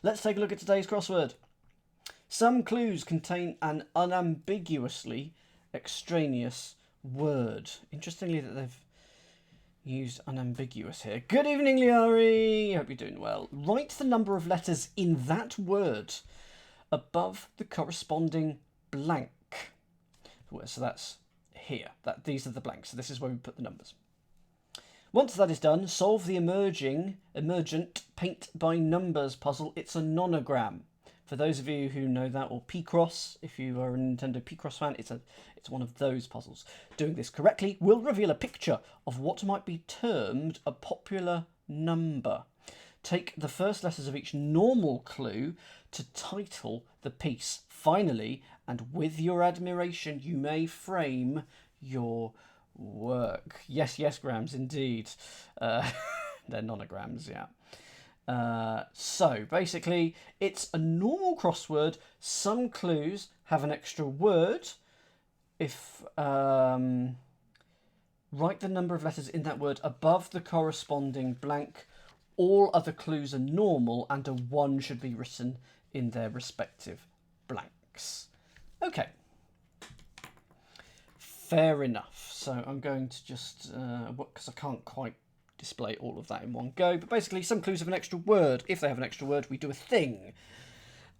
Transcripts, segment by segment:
Let's take a look at today's crossword. Some clues contain an unambiguously extraneous word. Interestingly that they've used unambiguous here. Good evening, Liari. Hope you're doing well. Write the number of letters in that word above the corresponding blank. So that's here. These are the blanks. So this is where we put the numbers. Once that is done, solve the emergent paint by numbers puzzle. It's a nonogram. For those of you who know that, or P-Cross, if you are a Nintendo P-Cross fan, it's one of those puzzles. Doing this correctly will reveal a picture of what might be termed a popular number. Take the first letters of each normal clue to title the piece. Finally, and with your admiration, you may frame your work. Yes, grams, indeed. They're nonograms, yeah. So basically, it's a normal crossword. Some clues have an extra word. If write the number of letters in that word above the corresponding blank. All other clues are normal, and a 1 should be written in their respective blanks. Okay. Fair enough. So I'm going to just, because I can't quite display all of that in one go, but basically some clues have an extra word. If they have an extra word, we do a thing.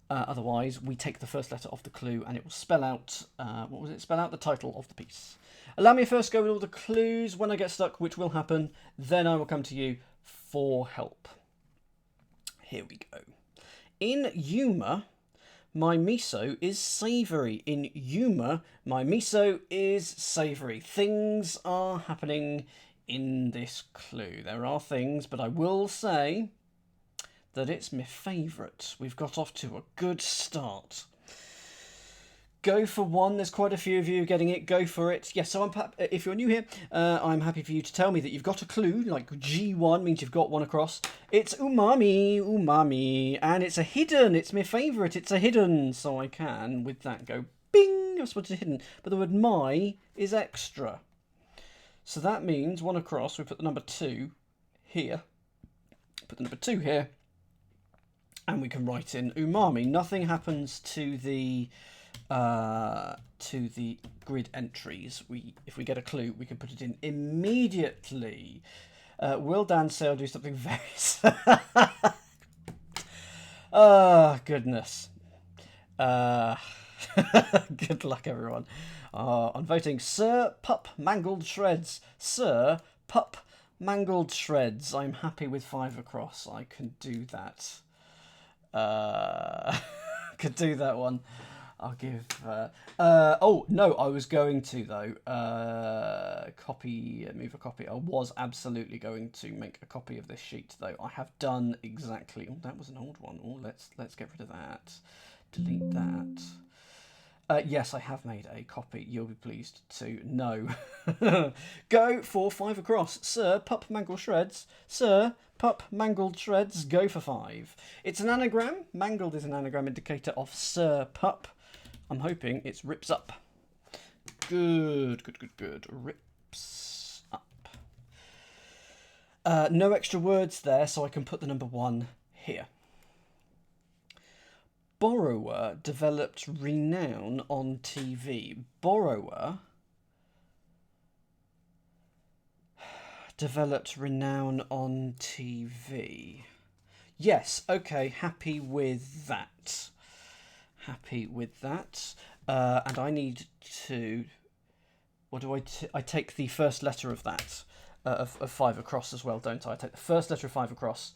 Otherwise, we take the first letter of the clue and it will spell out, what was it? Spell out the title of the piece. Allow me first go with all the clues. When I get stuck, which will happen, then I will come to you for help. Here we go. In humour, my miso is savoury. In humour, my miso is savoury. Things are happening in this clue. There are things, but I will say that it's my favourite. We've got off to a good start. Go for one. There's quite a few of you getting it. Go for it. Yes, so if you're new here, I'm happy for you to tell me that you've got a clue, like G1 means you've got one across. It's umami, and it's a hidden. It's my favourite. It's a hidden, so I can, with that, go bing, I've spotted a hidden. But the word my is extra. So that means one across, we put the number 2 here, put the number 2 here, and we can write in umami. Nothing happens to the grid entries. If we get a clue, we can put it in immediately. Will Dan say I'll do something very... Oh, goodness. Good luck, everyone. On voting, Sir Pup Mangled Shreds. Sir Pup Mangled Shreds. I'm happy with 5 across. I can do that. Could do that one. I'll give... oh, no, I was going to, though. Move a copy. I was absolutely going to make a copy of this sheet, though. I have done exactly... Oh, that was an old one. Oh, let's get rid of that. Delete that. Yes, I have made a copy. You'll be pleased to know. Go for 5 across. Sir Pup Mangled Shreds. Sir Pup Mangled Shreds. Go for 5. It's an anagram. Mangled is an anagram indicator of Sir Pup. I'm hoping it's rips up. Good. Rips up. No extra words there, so I can put the number 1 here. Borrower developed renown on TV. Borrower developed renown on TV. Yes, okay, happy with that. Happy with that. And I need to... What do I take the first letter of that, of 5 across as well, don't I? I take the first letter of 5 across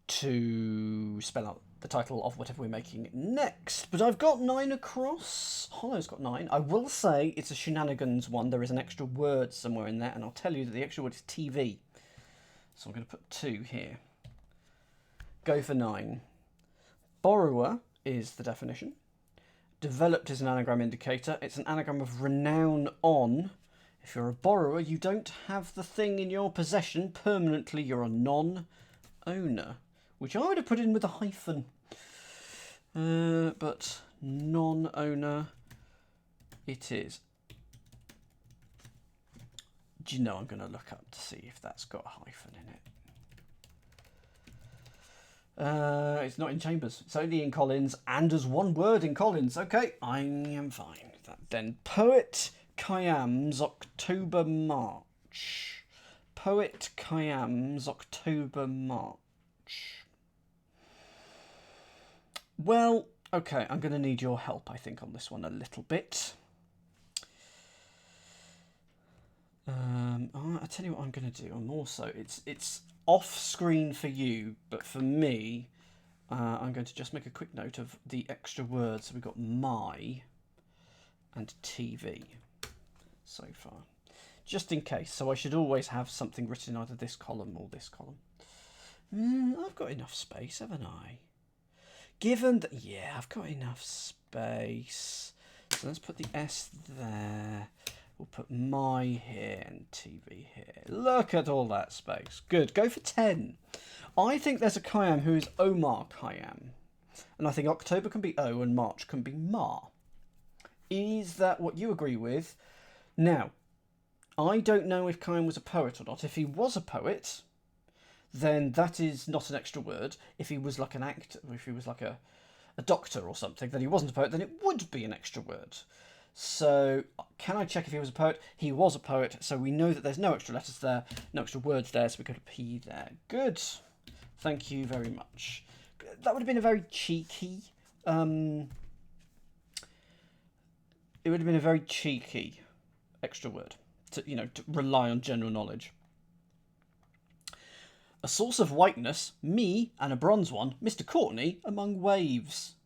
to spell out the title of whatever we're making next. But I've got 9 across. Hollow's got 9. I will say it's a shenanigans one. There is an extra word somewhere in there, and I'll tell you that the extra word is TV. So I'm going to put 2 here. Go for 9. Borrower is the definition. Developed is an anagram indicator. It's an anagram of renown on. If you're a borrower, you don't have the thing in your possession permanently. You're a non-owner, which I would have put in with a hyphen. But non-owner it is. Do you know, I'm going to look up to see if that's got a hyphen in it. It's not in Chambers. It's only in Collins, and as one word in Collins. Okay, I am fine with that then. Poet Khayyam's October March. Poet Khayyam's October March. Well, okay, I'm going to need your help, I think, on this one a little bit. I'll tell you what I'm going to do. I'm also, it's off screen for you, but for me, I'm going to just make a quick note of the extra words. So we've got my and TV so far, just in case. So I should always have something written in either this column or this column. I've got enough space, haven't I? Given that, yeah, I've got enough space. So let's put the S there. We'll put my here and TV here. Look at all that space. Good. Go for 10. I think there's a Khayyam who is Omar Khayyam. And I think October can be O and March can be Ma. Is that what you agree with? Now, I don't know if Khayyam was a poet or not. If he was a poet, then that is not an extra word. If he was like an actor, if he was like a doctor or something, then he wasn't a poet, then it would be an extra word. So, can I check if he was a poet? He was a poet, so we know that there's no extra letters there, no extra words there, so we got a P there. Good. Thank you very much. That would have been a very cheeky... it would have been a very cheeky extra word to, to rely on general knowledge. A source of whiteness, me, and a bronze one, Mr. Courtney, among waves.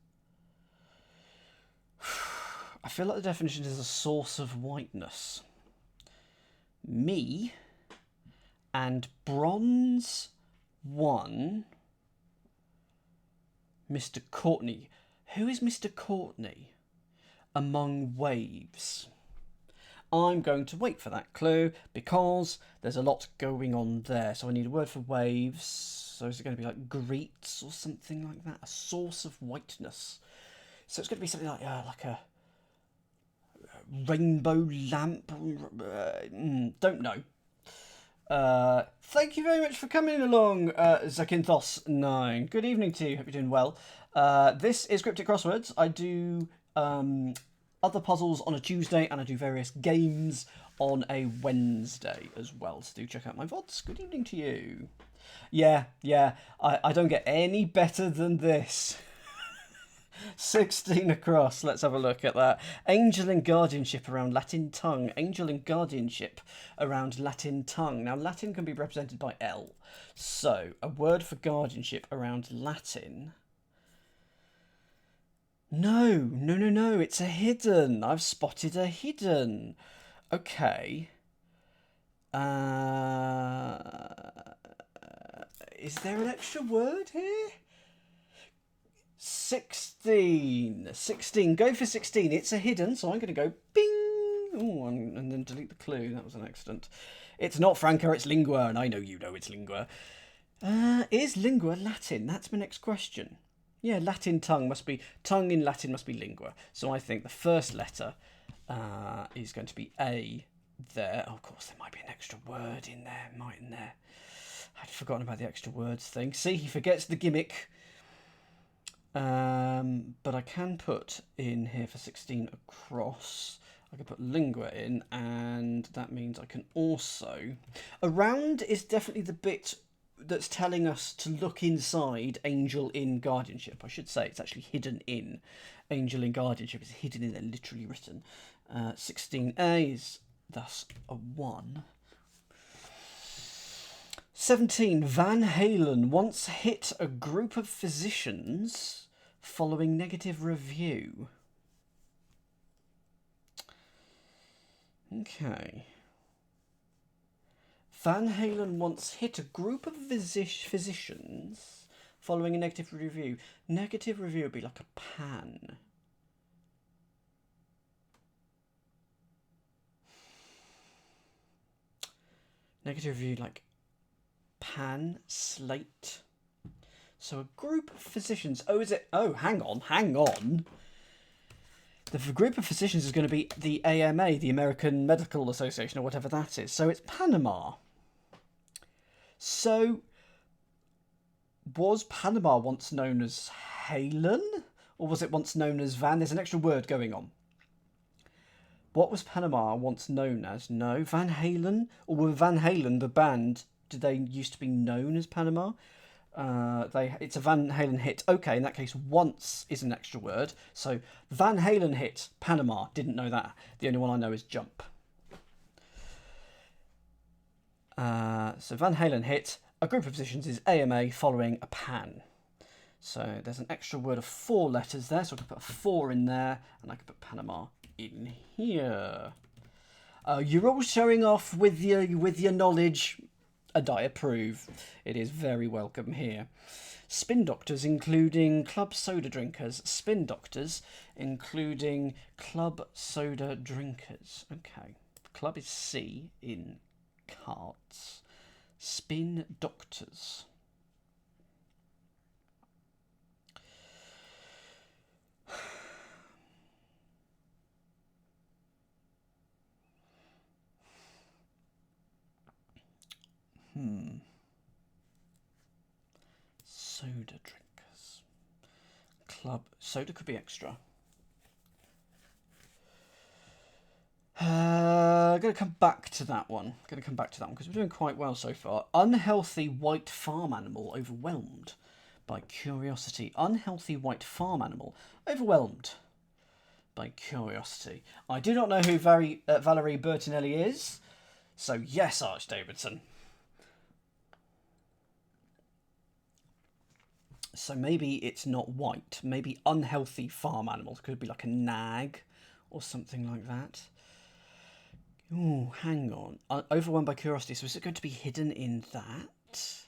I feel like the definition is a source of whiteness. Me and bronze one, Mr. Courtney. Who is Mr. Courtney? Among waves. I'm going to wait for that clue because there's a lot going on there. So I need a word for waves. So is it going to be like greets or something like that? A source of whiteness. So it's going to be something like a rainbow lamp. Don't know. Thank you very much for coming along, Zakynthos9. Good evening to you. Hope you're doing well. This is Cryptic Crosswords. I do other puzzles on a Tuesday, and I do various games on a Wednesday as well. So do check out my VODs. Good evening to you. Yeah, I don't get any better than this. 16 across. Let's have a look at that. Angel and guardianship around Latin tongue. Angel and guardianship around Latin tongue. Now, Latin can be represented by L. So, a word for guardianship around Latin. No. It's a hidden. I've spotted a hidden. Okay. Is there an extra word here? 16. Go for 16. It's a hidden, so I'm going to go bing. Ooh, and then delete the clue. That was an accident. It's not Franca, it's lingua, and I know you know it's lingua. Is lingua Latin? That's my next question. Yeah, Latin tongue in Latin must be lingua. So I think the first letter is going to be A there. Oh, of course, there might be an extra word in there, mightn't there? I'd forgotten about the extra words thing. See, he forgets the gimmick. But I can put in here for 16 across. I can put lingua in, and that means I can also... Around is definitely the bit that's telling us to look inside angel in guardianship. I should say it's actually hidden in angel in guardianship. It's hidden in there, literally written. 16A is thus a 1. 17. Van Halen once hit a group of physicians following negative review. Okay. Van Halen once hit a group of physicians following a negative review. Negative review would be like a pan. Negative review like pan, slate. So a group of physicians. Oh, is it? Oh, hang on. The group of physicians is going to be the AMA, the American Medical Association, or whatever that is. So it's Panama. So Was Panama once known as Halen? Or was it once known as Van? There's an extra word going on. What was Panama once known as? No. Van Halen? Or were Van Halen the band? Did they used to be known as Panama? It's a Van Halen hit. Okay, in that case, once is an extra word. So Van Halen hit Panama. Didn't know that. The only one I know is jump. So Van Halen hit. A group of positions is AMA following a pan. So there's an extra word of 4 letters there. So I can put a 4 in there, and I can put Panama in here. You're all showing off with your knowledge, and I approve. It is very welcome here. Spin doctors, including club soda drinkers. Spin doctors, including club soda drinkers. Okay. Club is C in cards. Spin doctors. Soda drinkers. Club soda could be extra. Going to come back to that one. Because we're doing quite well so far. Unhealthy white farm animal overwhelmed by curiosity. Unhealthy white farm animal overwhelmed by curiosity. I do not know who Valerie Bertinelli is, so yes, Arch Davidson. So maybe it's not white. Maybe unhealthy farm animals. Could be like a nag or something like that. Oh, hang on. Overwhelmed by curiosity. So is it going to be hidden in that?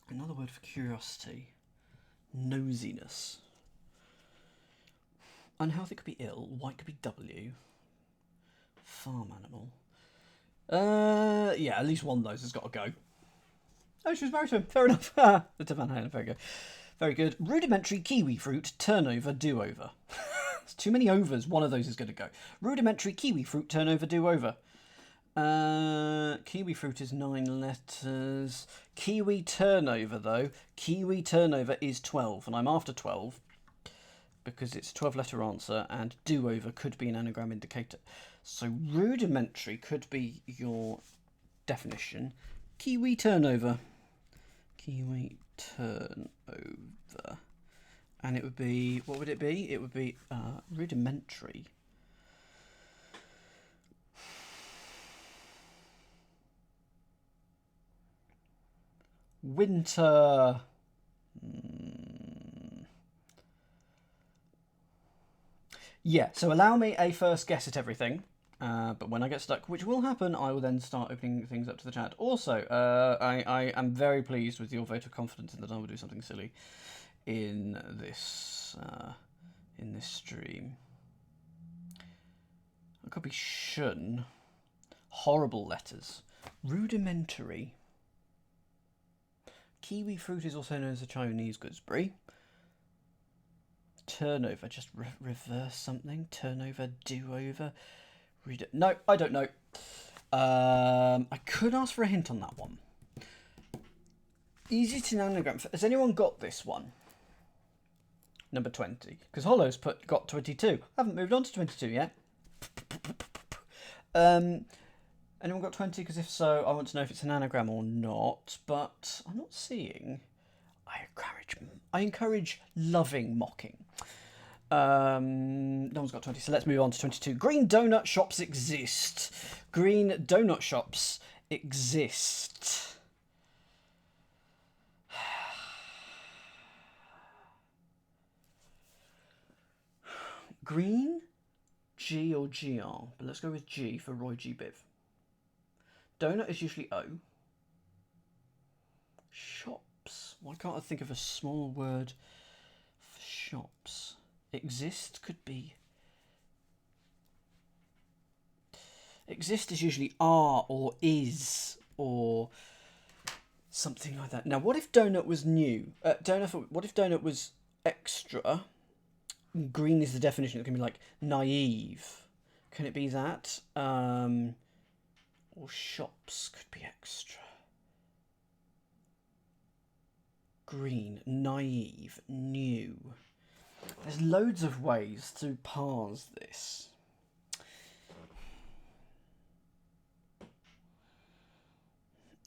Another word for curiosity. Nosiness. Unhealthy could be ill. White could be W. Farm animal. Yeah, at least one of those has got to go. Oh, she was married to him. Fair enough. The Van Halen. Very good. Very good. Rudimentary kiwi fruit turnover do-over. There's too many overs. One of those is going to go. Rudimentary kiwi fruit turnover do-over. Kiwi fruit is 9 letters. Kiwi turnover, though. Kiwi turnover is 12, and I'm after 12 because it's a 12-letter answer, and do-over could be an anagram indicator. So rudimentary could be your definition. Kiwi turnover. Kiwi turnover. And it would be, what would it be? It would be rudimentary. Winter. Yeah, so allow me a first guess at everything. But when I get stuck, which will happen, I will then start opening things up to the chat. Also, I am very pleased with your vote of confidence in that I will do something silly in this stream. It could be shun. Horrible letters. Rudimentary. Kiwi fruit is also known as a Chinese gooseberry. Turnover, just reverse something. Turnover, do-over. No, I don't know. I could ask for a hint on that one. Easy to anagram. Has anyone got this one? Number 20. Because Hollow's got 22. I haven't moved on to 22 yet. Anyone got 20? Because if so, I want to know if it's an anagram or not. But I'm not seeing. I encourage loving mocking. No one's got 20, so let's move on to 22. Green donut shops exist. Green donut shops exist. Green, G or GR, but let's go with G for Roy G. Biv. Donut is usually O. Shops. Why can't I think of a small word for shops? Exist could be. Exist is usually are or is or Something like that. Now, what if donut was new? What if donut was extra? Green is the definition. It can be like naive. Can it be that? Or shops could be extra. Green, naive, new. There's loads of ways to parse this.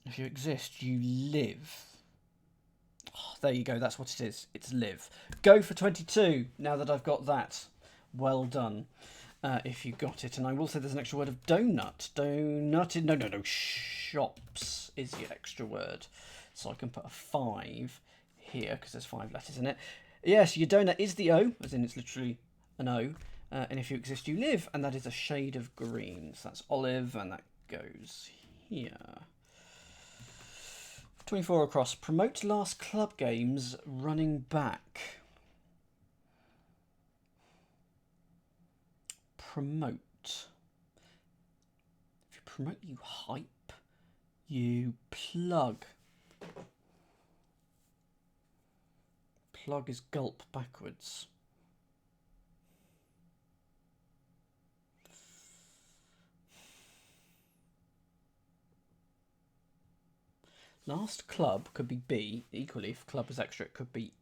If you exist, you live. Oh, there you go, that's what it is. It's live. Go for 22, now that I've got that. Well done, if you got it. And I will say there's an extra word of donut. Donut, no. Shops is the extra word. So I can put a 5 here, because there's 5 letters in it. Yes, your donut is the O, as in it's literally an O. And if you exist, you live. And that is a shade of green. So that's olive, and that goes here. 24 across. Promote last club games running back. Promote. If you promote, you hype. You plug. Plug is gulp backwards. Last club could be B. Equally, if club was extra, it could be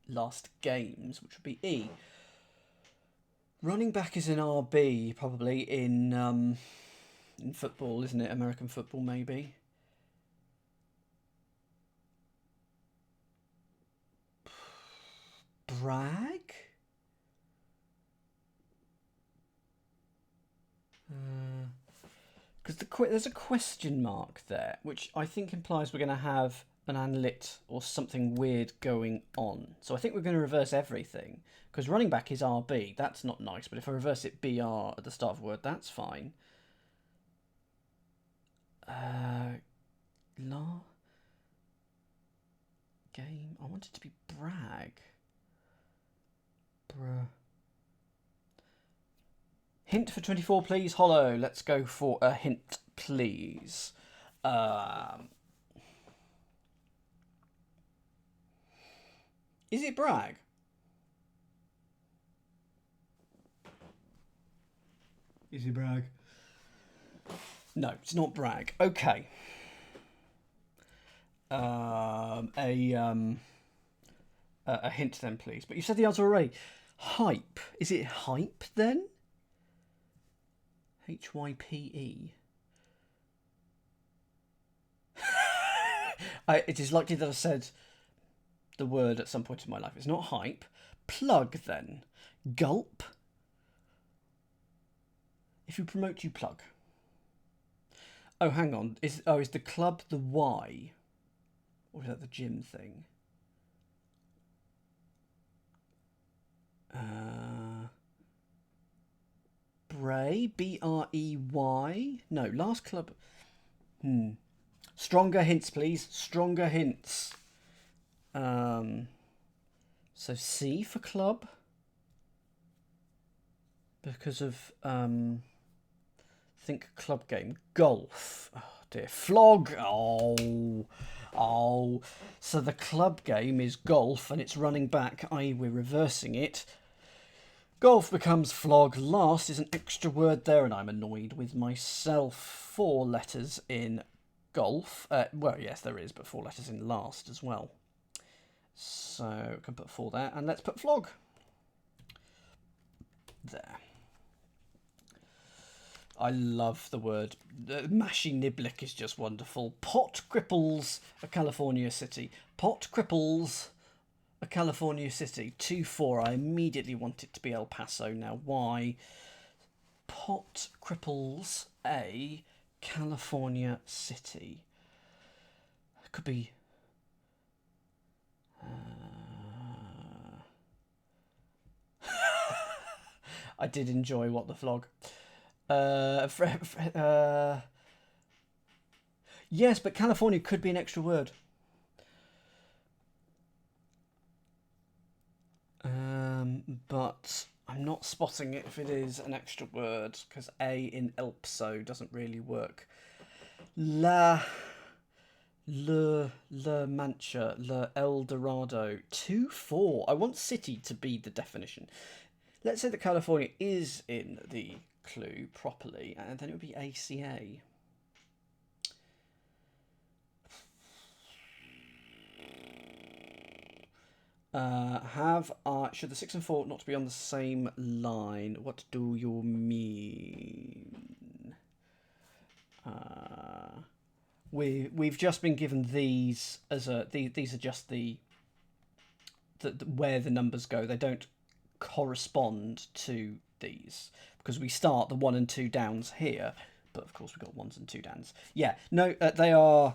last games, which would be E. Running back is in RB, probably in football, isn't it? American football, maybe. Brag? Because there's a question mark there, which I think implies we're going to have an unlit or something weird going on. So I think we're going to reverse everything. Because running back is RB, that's not nice. But if I reverse it BR at the start of a word, that's fine. Game. I want it to be brag. Bruh. Hint for 24, please. Hollow. Let's go for a hint, please. Is it brag? Is it brag? No, it's not brag. Okay. A hint then, please. But you said the answer already. Hype. Is it hype then? HYPE. It is likely that I said the word at some point in my life. It's not hype. Plug then. Gulp. If you promote, you plug. Oh, hang on. Is the club the Y? Or is that the gym thing? Bray, B-R-E-Y. No, last club. Stronger hints, please. Stronger hints. So C for club. Because of think club game. Golf. Oh dear. Flog. Oh. So the club game is golf and it's running back, i.e. we're reversing it. Golf becomes flog. Last is an extra word there, and I'm annoyed with myself. 4 letters in golf. Well, yes, there is, but 4 letters in last as well. So I can put 4 there, and let's put flog. There. I love the word. Mashy Niblick is just wonderful. Pot cripples a California city. Pot cripples a California city. 2-4. I immediately want it to be El Paso. Now, why? Pot cripples a California city. It could be... I did enjoy What the Flog. Yes, but California could be an extra word. But I'm not spotting it if it is an extra word, because A in Elpso doesn't really work. Le Mancha, Le El Dorado. 2-4. I want city to be the definition. Let's say that California is in the clue properly, and then it would be ACA. Should the 6 and 4 not be on the same line? What do you mean? We've just been given these as these are just the where the numbers go. They don't correspond to these because we start the 1 and 2 downs here, but of course we've got 1s and 2 downs. Yeah, no, they are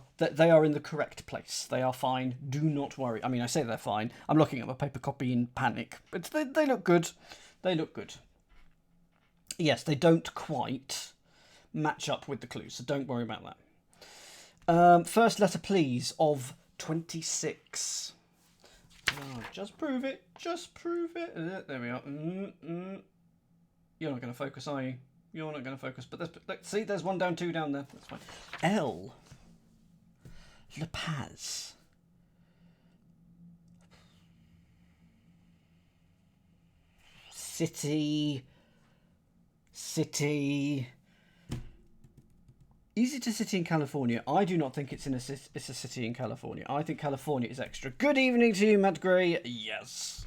in the correct place. They are fine. Do not worry. I mean, I say they're fine. I'm looking at my paper copy in panic, but they look good. They look good. Yes, they don't quite match up with the clues, so don't worry about that. First letter, please, of 26. Oh, just prove it. Just prove it. There we are. You're not going to focus, are you? You're not going to focus. But see, there's 1 down, 2 down there. That's fine. L. La Paz. City. Is it a city in California? I do not think it's a city in California. I think California is extra. Good evening to you, Matt Gray. Yes.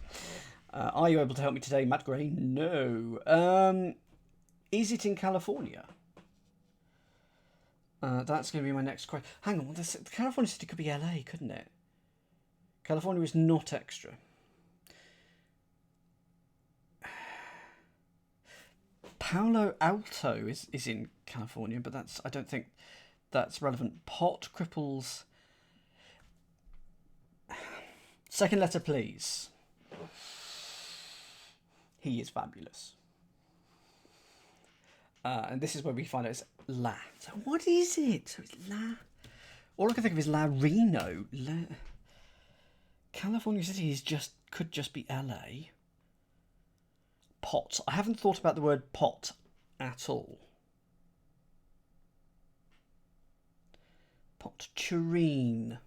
Are you able to help me today, Matt Gray? No. Is it in California? That's going to be my next question. Hang on, the California city could be LA, couldn't it? California is not extra. Palo Alto is in California, but I don't think that's relevant. Pot cripples. Second letter, please. He is fabulous. And this is where we find out it's La. So what is it? So it's La. All I can think of is La Reno. California City could just be LA. Pot. I haven't thought about the word pot at all. Pot tureen.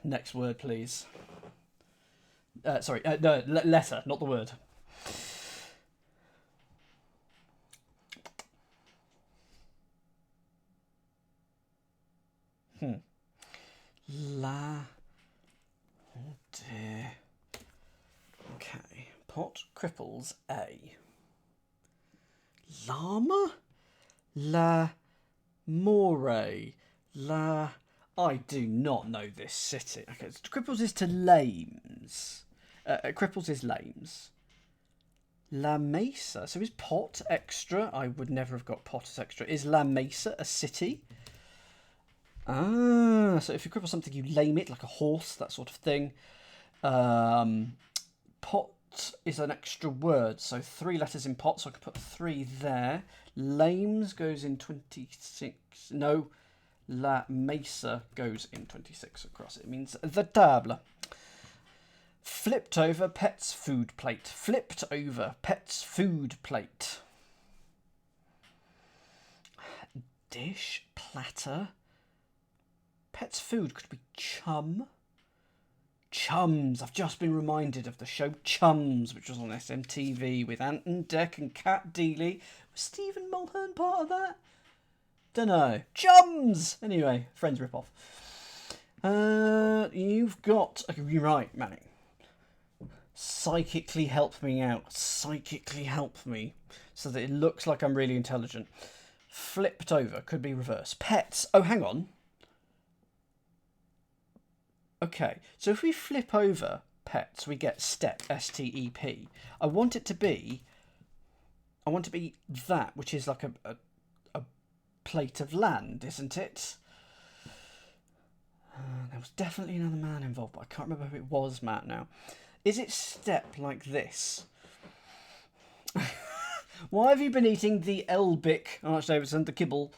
Next word, please. Sorry, no, letter, not the word. La. Oh dear. Okay. Pot cripples A. Llama? La More. La. I do not know this city. Okay, cripples is to lames. Cripples is lames. La Mesa. So is pot extra? I would never have got pot as extra. Is La Mesa a city? Ah, so if you cripple something, you lame it, like a horse, that sort of thing. Pot is an extra word, so 3 letters in pot, so I could put 3 there. Lames goes in 26. No, La Mesa goes in 26 across. It means the table. Flipped over pet's food plate. Flipped over pet's food plate. Dish, platter. Pet's food could be chum. Chums. I've just been reminded of the show Chums, which was on SMTV with Anton Deck and Kat Deely. Was Stephen Mulhern part of that? Dunno. Chums! Anyway, Friends rip-off. You've got... Okay, you're right, Manning. Psychically help me out. Psychically help me. So that it looks like I'm really intelligent. Flipped over. Could be reverse. Pets. Oh, hang on. Okay, so if we flip over pets, we get step, S-T-E-P. I want it to be that, which is like a plate of land, isn't it? There was definitely another man involved, but I can't remember who it was, Matt, now. Is it step like this? Why have you been eating the Elbic, Arch Davidson, the kibble?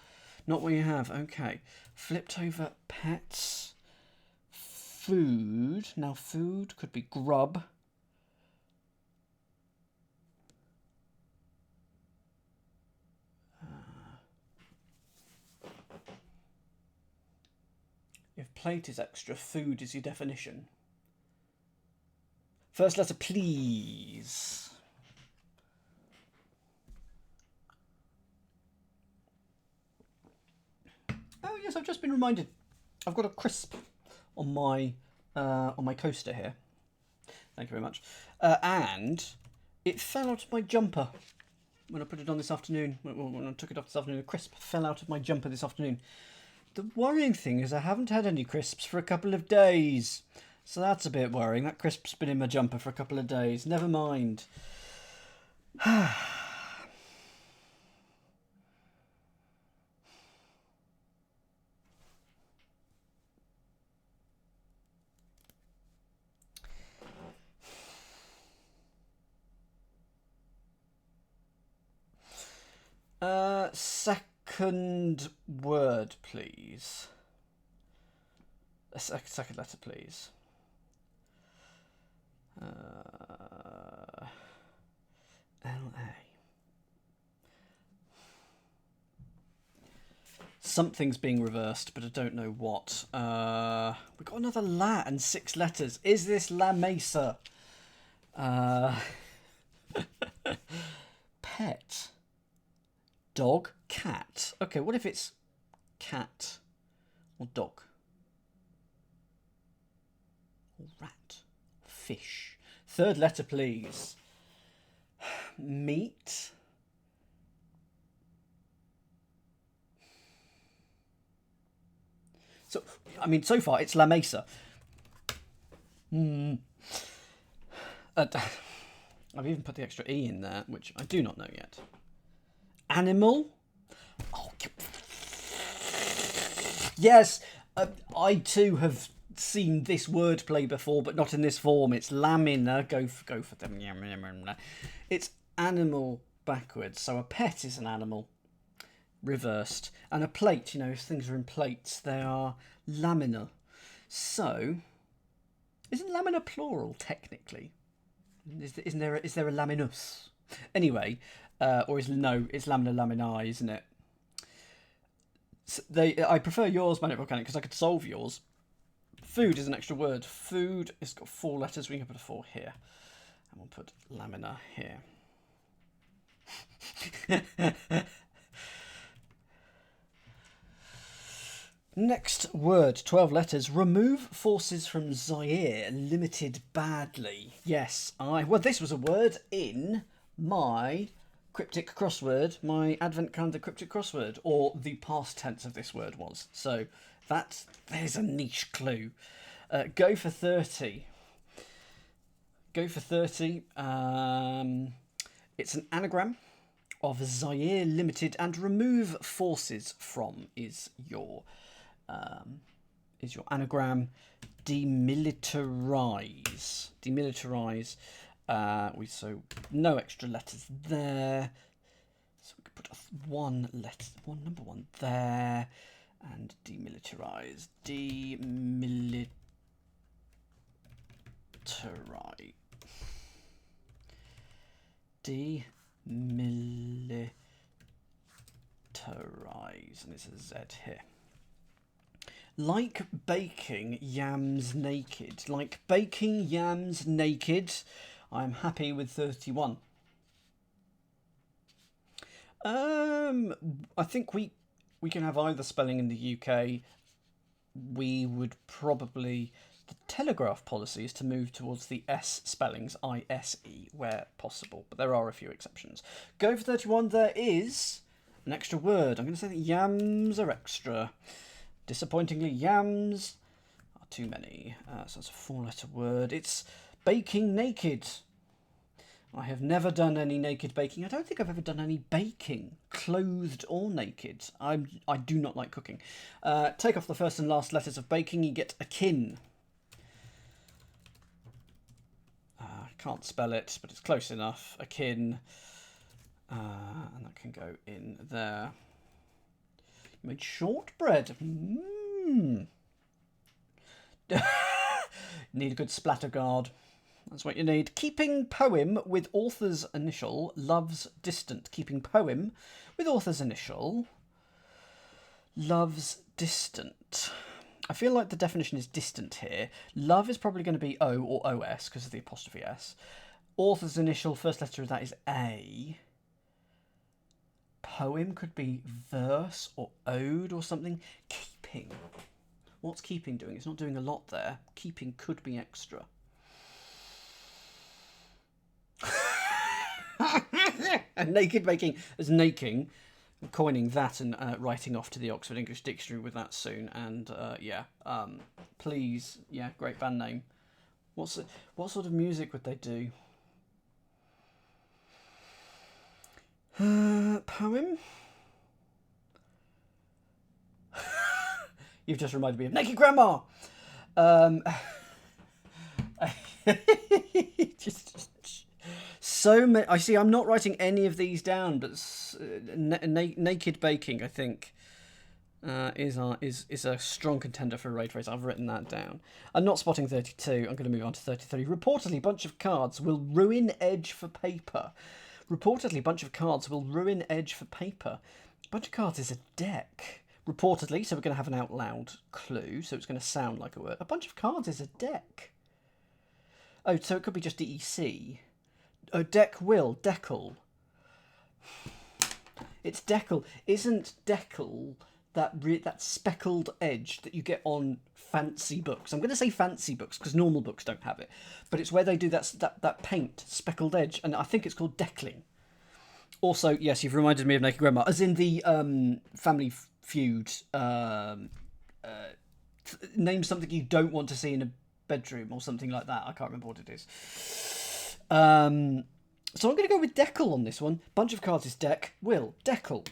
Not what you have. Okay. Flipped over pets. Food. Now food could be grub. If plate is extra, food is your definition. First letter, please. Oh yes, I've just been reminded. I've got a crisp on my coaster here. Thank you very much. And it fell out of my jumper when I put it on this afternoon. When I took it off this afternoon, a crisp fell out of my jumper this afternoon. The worrying thing is I haven't had any crisps for a couple of days. So that's a bit worrying. That crisp's been in my jumper for a couple of days. Never mind. Second word, please. A second letter, please. L-A. Something's being reversed, but I don't know what. We've got another la and 6 letters. Is this La Mesa? Pet. Dog. Cat. Okay, what if it's cat or dog? Or rat. Fish. Third letter, please. Meat. So, I mean, so far it's La Mesa. I've even put the extra E in there, which I do not know yet. Animal. Oh, yes, I too have seen this wordplay before, but not in this form. It's lamina. Go for them. It's animal backwards. So a pet is an animal reversed, and a plate. You know, if things are in plates, they are lamina. So, isn't lamina plural technically? Isn't there a laminus? Anyway, or it's lamina laminae, isn't it? So I prefer yours, Manic Volcanic, because I could solve yours. Food is an extra word. Food has got 4 letters. We can put a 4 here. And we'll put lamina here. Next word, 12 letters. Remove forces from Zaire. Limited badly. Yes, well, this was a word in my Cryptic Crossword, my Advent Calendar Cryptic Crossword, or the past tense of this word was. So there's a niche clue. Go for 30. Go for 30. It's an anagram of Zaire Limited, and remove forces from is your anagram. Demilitarize. Demilitarize. So no extra letters there. So we could put number one there, and demilitarize. Demilitarize. Demilitarize, and it's a Z here. Like baking yams naked. Like baking yams naked. I'm happy with 31. I think we can have either spelling in the UK. We would probably... The Telegraph policy is to move towards the S spellings, I-S-E, where possible. But there are a few exceptions. Go for 31. There is an extra word. I'm going to say that yams are extra. Disappointingly, yams are too many. So it's a 4-letter word. It's baking naked. I have never done any naked baking. I don't think I've ever done any baking, clothed or naked. I do not like cooking. Take off the first and last letters of baking, you get akin. I can't spell it, but it's close enough. Akin. And that can go in there. You made shortbread. Need a good splatter guard. That's what you need. Keeping poem with author's initial. Loves distant. Keeping poem with author's initial. Loves distant. I feel like the definition is distant here. Love is probably going to be O or OS because of the apostrophe S. Author's initial first letter of that is A. Poem could be verse or ode or something. Keeping. What's keeping doing? It's not doing a lot there. Keeping could be extra. And naked baking as naking, coining that and writing off to the Oxford English Dictionary with that soon. And please, great band name. What sort of music would they do? Poem? You've just reminded me of Naked Grandma. So many. I see. I'm not writing any of these down, but naked baking, I think, is a strong contender for a raid phrase. I've written that down. I'm not spotting 32. I'm going to move on to 33. Reportedly, bunch of cards will ruin edge for paper. Reportedly, bunch of cards will ruin edge for paper. Bunch of cards is a deck. Reportedly, so we're going to have an out loud clue, so it's going to sound like a word. A bunch of cards is a deck. Oh, so it could be just DEC. Oh, deck will. Decal. It's decal. Isn't decal that speckled edge that you get on fancy books? I'm going to say fancy books because normal books don't have it. But it's where they do that paint, speckled edge, and I think it's called deckling. Also, yes, you've reminded me of Naked Grandma, as in the Family Feud. Name something you don't want to see in a bedroom or something like that. I can't remember what it is. So I'm going to go with decal on this one. Bunch of cards is deck. Will. Decal.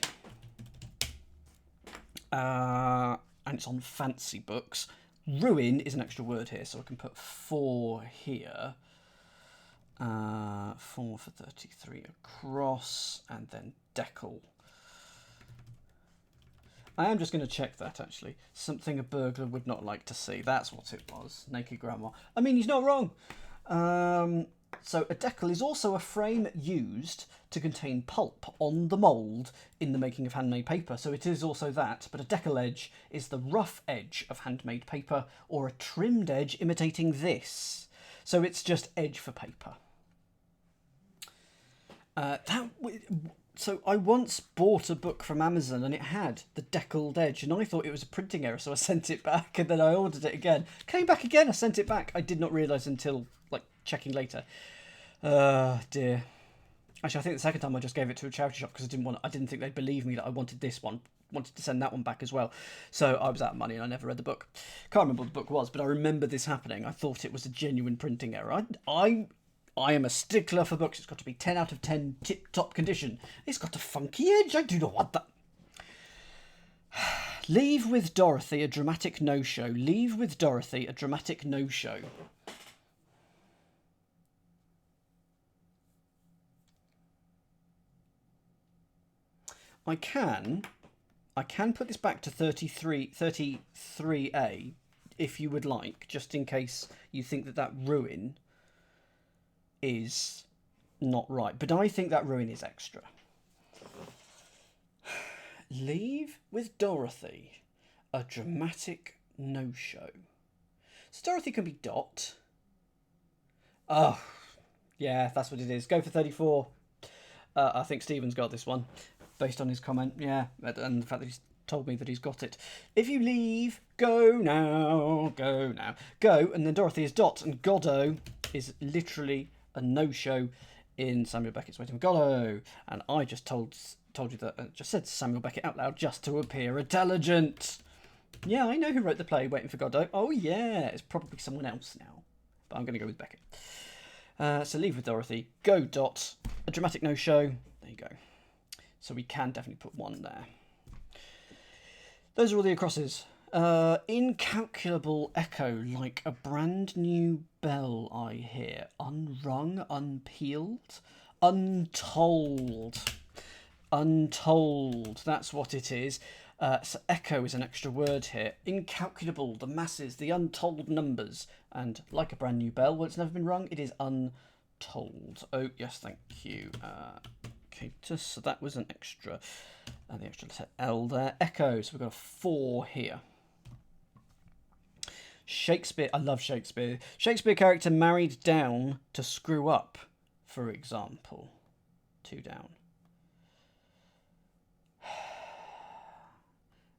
And it's on fancy books. Ruin is an extra word here, so I can put 4 here. 4 for 33 across, and then decal. I am just going to check that, actually. Something a burglar would not like to see. That's what it was. Naked Grandma. I mean, he's not wrong. So a decal is also a frame used to contain pulp on the mould in the making of handmade paper. So it is also that, but a decal edge is the rough edge of handmade paper, or a trimmed edge imitating this. So it's just edge for paper. So I once bought a book from Amazon and it had the deckled edge, and I thought it was a printing error, so I sent it back, and then I ordered it again. Came back again, I sent it back. I did not realise until checking later. Dear. Actually, I think the second time I just gave it to a charity shop because I didn't think they'd believe me that I wanted this one. Wanted to send that one back as well. So I was out of money and I never read the book. Can't remember what the book was, but I remember this happening. I thought it was a genuine printing error. I am a stickler for books. It's got to be 10 out of 10 tip-top condition. It's got a funky edge. I do not want that. Leave with Dorothy, a dramatic no-show. Leave with Dorothy, a dramatic no-show. I can put this back to 33A if you would like, just in case you think that ruin is not right. But I think that ruin is extra. Leave with Dorothy, a dramatic no-show. So Dorothy can be Dot. Oh, yeah, that's what it is. Go for 34. I think Stephen's got this one, based on his comment. Yeah, and the fact that he's told me that he's got it. If you leave, go now, go now. Go, and then Dorothy is Dot, and Godot is literally a no-show in Samuel Beckett's Waiting for Godot. And I just told you that, just said Samuel Beckett out loud just to appear intelligent. Yeah, I know who wrote the play Waiting for Godot. Oh yeah, it's probably someone else now. But I'm going to go with Beckett. So leave with Dorothy, go Dot, a dramatic no-show. There you go. So we can definitely put 1 there. Those are all the acrosses. Incalculable echo, like a brand new bell I hear. Unrung, unpeeled, untold. Untold, that's what it is. So echo is an extra word here. Incalculable, the masses, the untold numbers. And like a brand new bell, well, it's never been rung, it is untold. Oh, yes, thank you. Okay, so that was an extra. And the extra letter L there. Echo, so we've got a 4 here. Shakespeare, I love Shakespeare. Shakespeare character married down to screw up, for example. 2 down.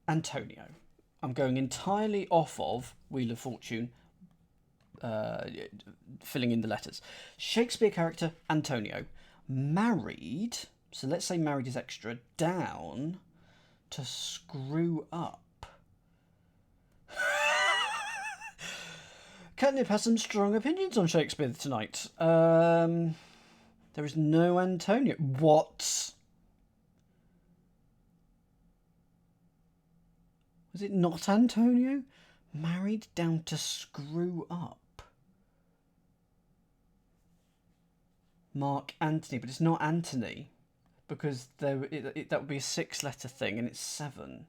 Antonio. I'm going entirely off of Wheel of Fortune, filling in the letters. Shakespeare character Antonio married, so let's say married is extra, down to screw up. Catnip has some strong opinions on Shakespeare tonight. There is no Antonio. What? Was it not Antonio? Married down to screw up. Mark Antony, but it's not Anthony, because that would be a 6-letter thing, and it's 7.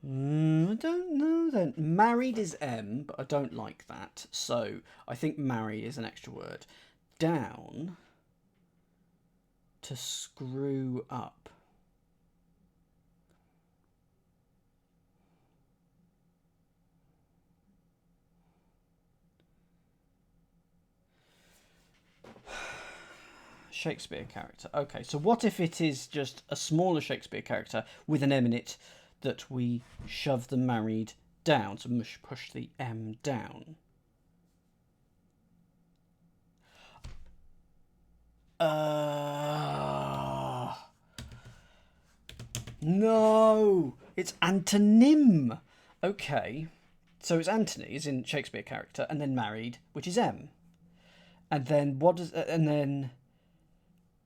I don't know then. Married is M, but I don't like that. So I think marry is an extra word. Down to screw up. Shakespeare character. Okay, so what if it is just a smaller Shakespeare character with an M in it that we shove the married down, so push the M down? No, it's antonym. Okay, so it's Anthony, is in Shakespeare character, and then married, which is M. And then what does, and then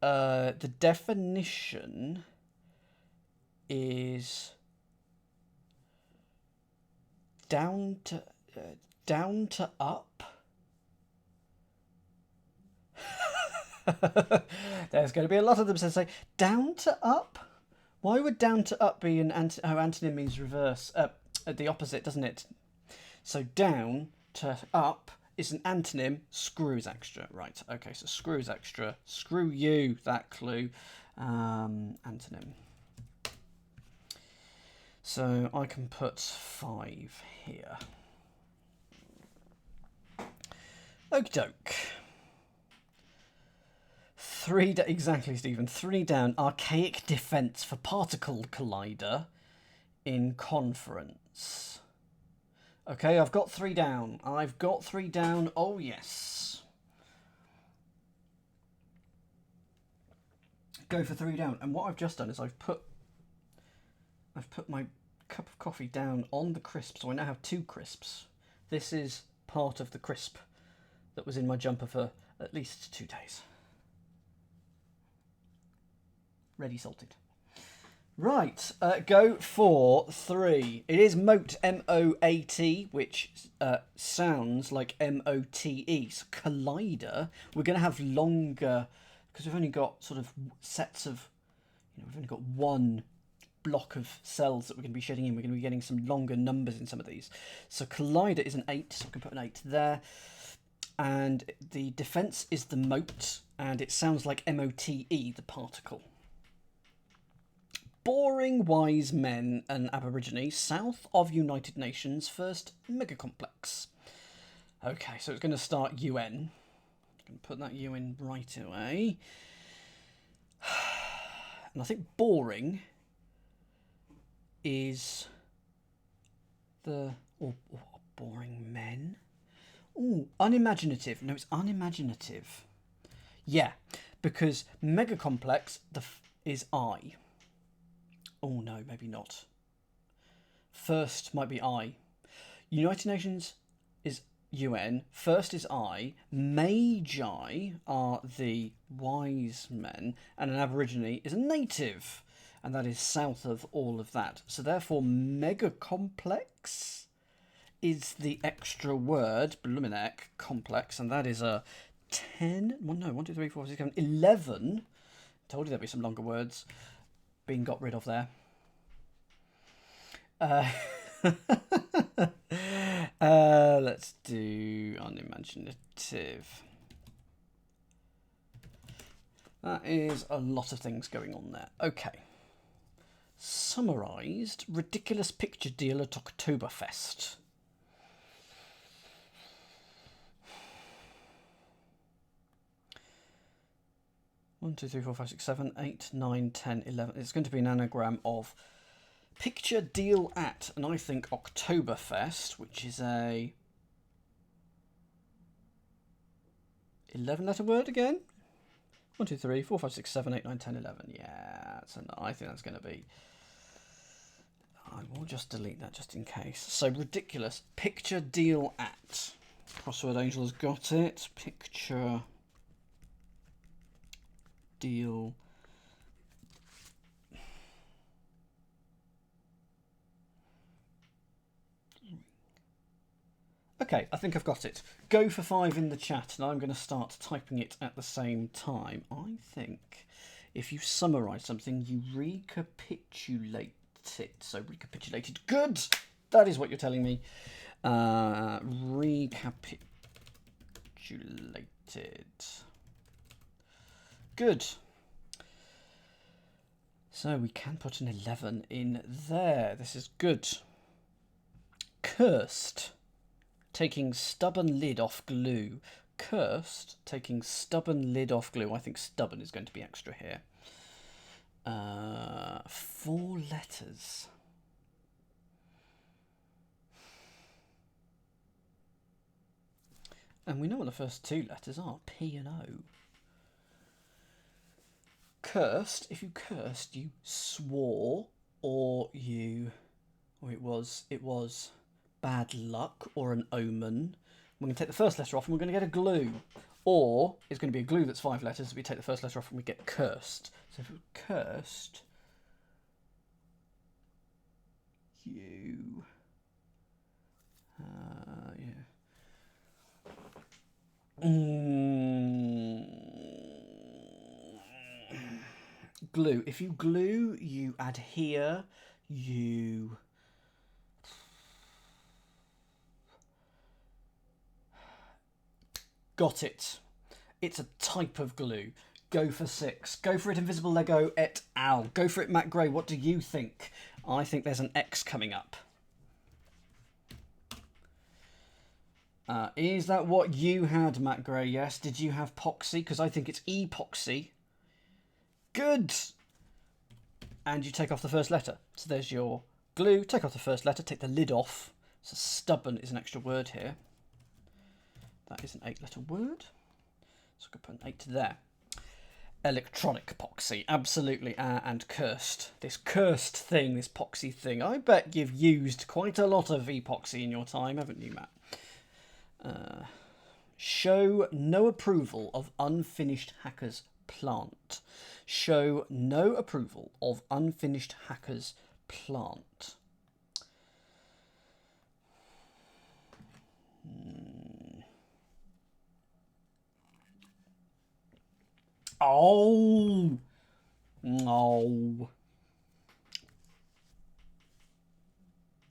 the definition is down to up. There's going to be a lot of them say down to up. Why would down to up be an antonym means reverse, the opposite, doesn't it? So down to up is an antonym. Screw is extra. Right, okay, so screw is extra. Screw you, that clue. Antonym. So I can put 5 here. Okie doke. 3 down, exactly, Stephen. 3 down. Archaic defense for particle collider in conference. Okay, I've got 3 down. I've got 3 down. Oh, yes. Go for 3 down. And what I've just done is I've put my cup of coffee down on the crisp, so I now have 2 crisps. This is part of the crisp that was in my jumper for at least 2 days. Ready salted. Right, go for 3. It is moat, M-O-A-T, which sounds like M-O-T-E. So collider, we're going to have longer, because we've only got sort of sets of, we've only got 1 block of cells that we're going to be shedding in. We're going to be getting some longer numbers in some of these. So collider is an 8, so we can put an 8 there. And the defense is the moat, and it sounds like M-O-T-E, the particle. Boring wise men and Aborigine south of United Nations first megacomplex. Okay, so it's going to start UN. I'm going to put that UN right away. And I think boring is the... boring men? Ooh, unimaginative. No, it's unimaginative. Yeah, because megacomplex is I. Oh no, maybe not. First might be I. United Nations is UN. First is I. Magi are the wise men. And an Aborigine is a native. And that is south of all of that. So therefore, megacomplex is the extra word. Blumenek complex. And that is a 10. Well, no, 1, 2, 3, 4, 5, 6, 7, 11. Told you there'd be some longer words being got rid of there. Let's do unimaginative. That is a lot of things going on there. Okay. summarised ridiculous picture deal at Oktoberfest. One, 2, 3, 4, 5, 6, 7, 8, 9, 10, 11. It's going to be an anagram of picture deal at, and I think Oktoberfest, which is a 11-letter word again. 1, 2, 3, 4, 5, 6, 7, 8, 9, 10, 11. Yeah, I think that's going to be... I will just delete that just in case. So ridiculous. Picture deal at. Crossword Angel has got it. Picture deal. Okay, I think I've got it. Go for 5 in the chat, and I'm going to start typing it at the same time. I think if you summarise something, you recapitulate it. So recapitulated. Good! That is what you're telling me. Recapitulated. Good. So we can put an 11 in there. This is good. Cursed. Taking stubborn lid off glue. Cursed. Taking stubborn lid off glue. I think stubborn is going to be extra here. 4 letters. And we know what the first 2 letters are. P and O. Cursed. If you cursed, you swore, or it was bad luck or an omen. We're going to take the first letter off and we're going to get a glue. Or it's going to be a glue that's 5 letters. We take the first letter off and we get cursed. So if it was cursed, glue. If you glue, you adhere, you... Got it. It's a type of glue. Go for 6. Go for it, Invisible Lego et al. Go for it, Matt Gray. What do you think? I think there's an X coming up. Is that what you had, Matt Gray? Yes. Did you have poxy? Because I think it's epoxy. Good. And you take off the first letter. So there's your glue. Take off the first letter. Take the lid off. So stubborn is an extra word here. That is an 8-letter word. So I could put an 8 there. Electronic poxy, absolutely, and cursed. This cursed thing, this poxy thing. I bet you've used quite a lot of epoxy in your time, haven't you, Matt? Show no approval of unfinished hacker's plant. Show no approval of unfinished hacker's plant. Oh, no.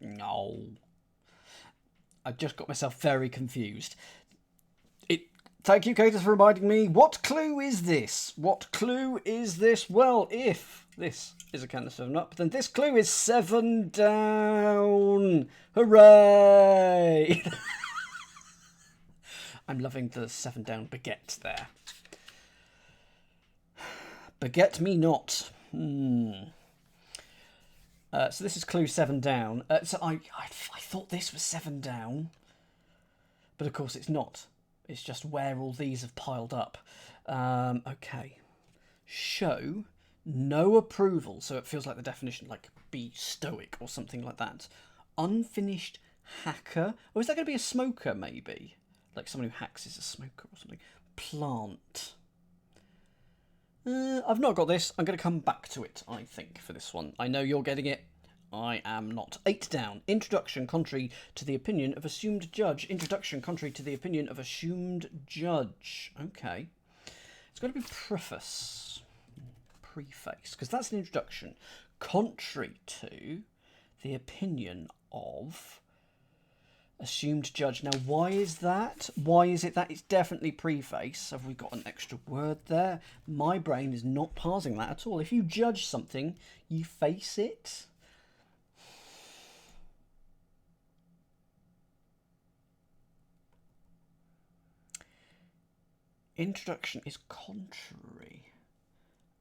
No. I've just got myself very confused. Thank you, Catus, for reminding me. What clue is this? What clue is this? Well, if this is a count of 7 up, then this clue is 7 down. Hooray! I'm loving the 7 down baguette there. Baguette me not. So this is clue 7 down. So I thought this was 7 down, but of course it's not. It's just where all these have piled up. Okay. Show no approval. So it feels like the definition, like be stoic or something like that. Unfinished hacker. Or is that going to be a smoker, maybe? Like someone who hacks is a smoker or something. Plant. I've not got this. I'm going to come back to it, I think, for this one. I know you're getting it. I am not. 8 down. Introduction contrary to the opinion of assumed judge. Introduction contrary to the opinion of assumed judge. Okay. It's got to be preface. Preface. Because that's an introduction. Contrary to the opinion of Assumed judge. Now, why is that? Why is it that? It's definitely preface. Have we got an extra word there? My brain is not parsing that at all. If you judge something, you face it. Introduction is contrary.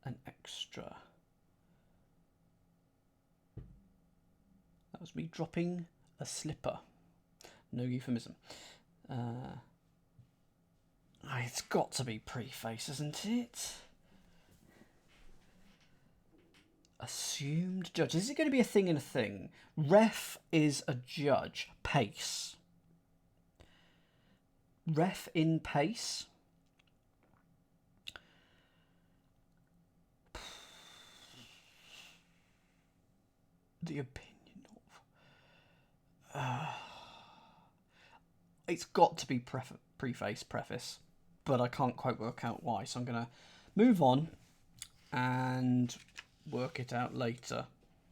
An extra. That was me dropping a slipper. No euphemism. It's got to be preface, isn't it? Assumed judge. Is it going to be a thing in a thing? Ref is a judge. Pace. Ref in pace. The opinion of. It's got to be preface, but I can't quite work out why. So I'm going to move on and work it out later,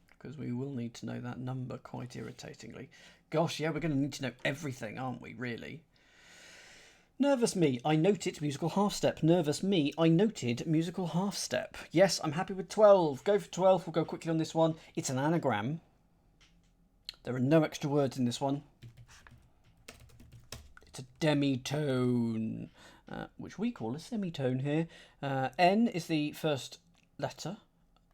because we will need to know that number quite irritatingly. Gosh, yeah, we're going to need to know everything, aren't we, really? Nervous me, I noted musical half step. Nervous me, I noted musical half step. Yes, I'm happy with 12. Go for 12. We'll go quickly on this one. It's an anagram. There are no extra words in this one. It's a demitone, which we call a semitone here. N is the first letter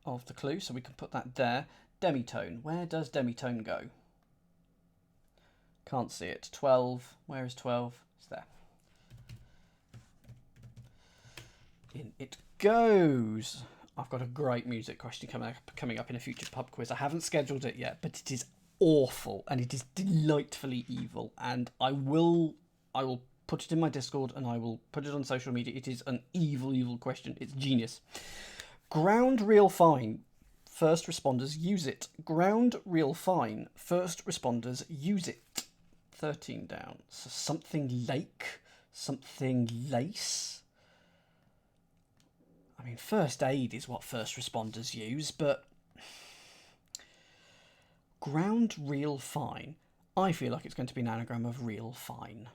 of the clue, so we can put that there. Demitone. Where does demitone go? Can't see it. 12. Where is 12? It's there. In it goes. I've got a great music question coming up in a future pub quiz. I haven't scheduled it yet, but it is awful and it is delightfully evil, and I will put it in my Discord and I will put it on social media. It is an evil question. It's genius. Ground real fine. First responders use it. Ground real fine. First responders use it. 13 down. So something lake. Something lace. I mean, first aid is what first responders use, but ground real fine. I feel like it's going to be an anagram of real fine.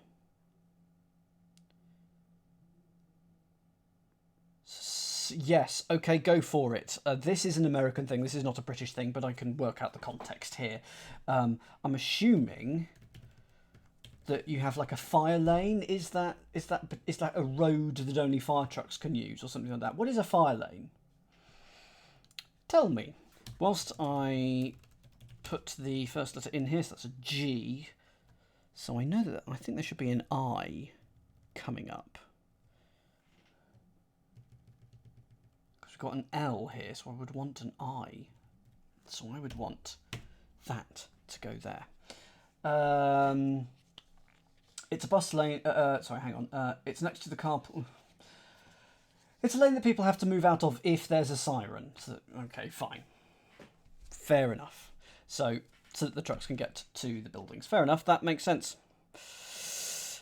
Yes, okay, go for it. This is an American thing. This is not a British thing, but I can work out the context here. I'm assuming that you have like a fire lane. Is that a road that only fire trucks can use or something like that? What is a fire lane? Tell me. Whilst I put the first letter in here, so that's a G. So I know that I think there should be an I coming up. Because we've got an L here, so I would want an I. So I would want that to go there. It's a bus lane. Sorry, hang on. It's next to the carpool. It's a lane that people have to move out of if there's a siren. So, okay, fine. Fair enough. So that the trucks can get to the buildings. Fair enough. That makes sense.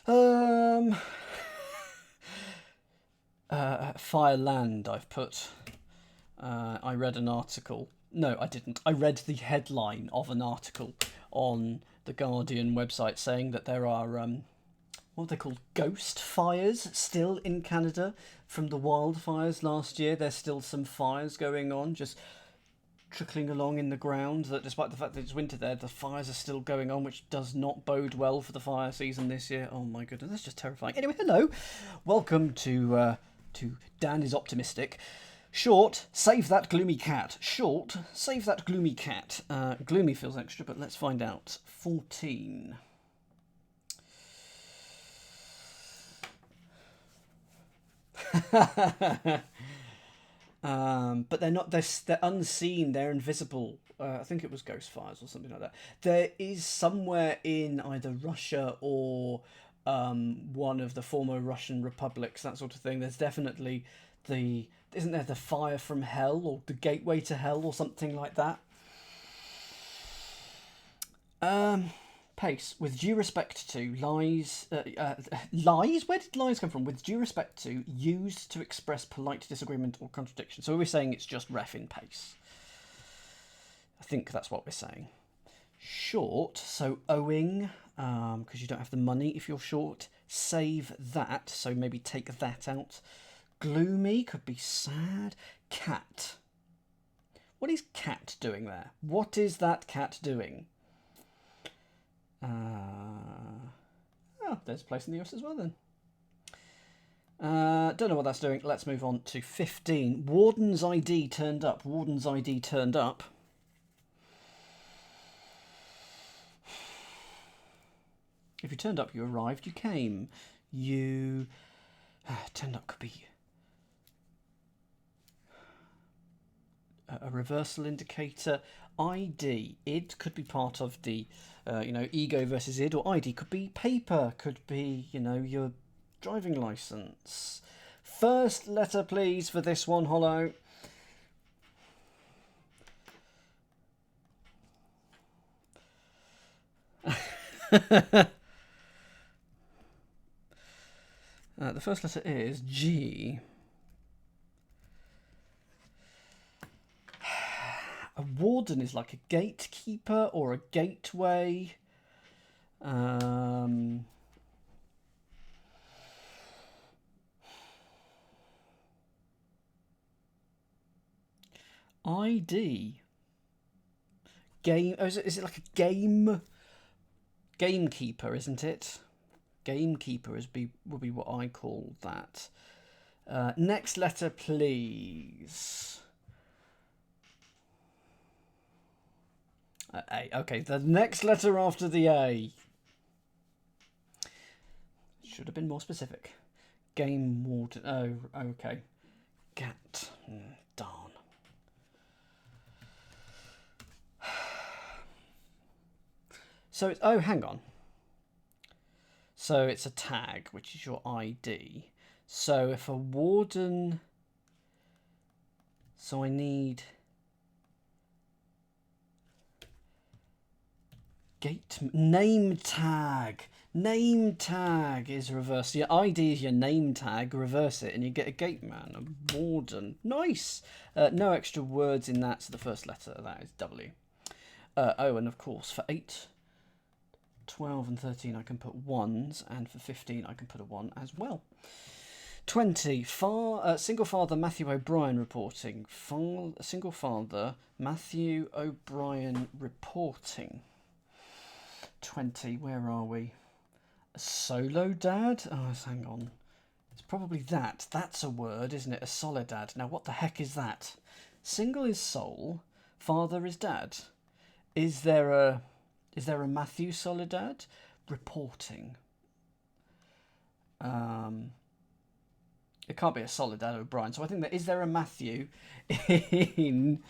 Fireland, I've put. I read an article. No, I didn't. I read the headline of an article on the Guardian website saying that there are what are they called? Ghost fires still in Canada from the wildfires last year. There's still some fires going on, just trickling along in the ground, that despite the fact that it's winter there, the fires are still going on, which does not bode well for the fire season this year. Oh my goodness, that's just terrifying. Anyway, hello. Welcome to Dan is Optimistic. Short, save that gloomy cat. Short, save that gloomy cat. Gloomy feels extra, but let's find out. 14. But they're not. They're unseen. They're invisible. I think it was ghost fires or something like that. There is somewhere in either Russia or one of the former Russian republics, that sort of thing. There's definitely isn't there the fire from hell or the gateway to hell or something like that? Pace. With due respect to lies. Lies? Where did lies come from? With due respect to, used to express polite disagreement or contradiction. So we're saying it's just ref in pace. I think that's what we're saying. Short. So owing. because you don't have the money if you're short. Save that, so maybe take that out. Gloomy could be sad. Cat. What is cat doing there? What is that cat doing? Oh, there's a place in the US as well then. Don't know what that's doing. Let's move on to 15. Warden's ID turned up. Warden's ID turned up. If you turned up, you arrived, you came. You turned up could be a reversal indicator. ID, id could be part of the, ego versus id, or ID could be paper, could be, your driving license. First letter, please, for this one, Hollow. The first letter is G. A warden is like a gatekeeper or a gateway. ID. Game. Oh, is it like a game? Gamekeeper, isn't it? Gamekeeper would be what I call that. Next letter, please. A. Okay, the next letter after the A. Should have been more specific. Game warden. Oh, okay. Gat. Darn. So it's, oh, hang on. So it's a tag, which is your ID. So if a warden, so I need name tag. Name tag is reverse. Your ID is your name tag. Reverse it, and you get a gate man, a warden. Nice. No extra words in that. So the first letter of that is W. Oh, and of course for 8, 12 and 13 I can put 1s, and for 15 I can put a 1 as well. 20. Single father Matthew O'Brien reporting. Single father Matthew O'Brien reporting. 20. Where are we? A solo dad? Oh, hang on. It's probably that. That's a word, isn't it? A solidad. Now, what the heck is that? Single is soul. Father is dad. Is there a Matthew solidad? Reporting. It can't be a solidad O'Brien. So I think that, is there a Matthew in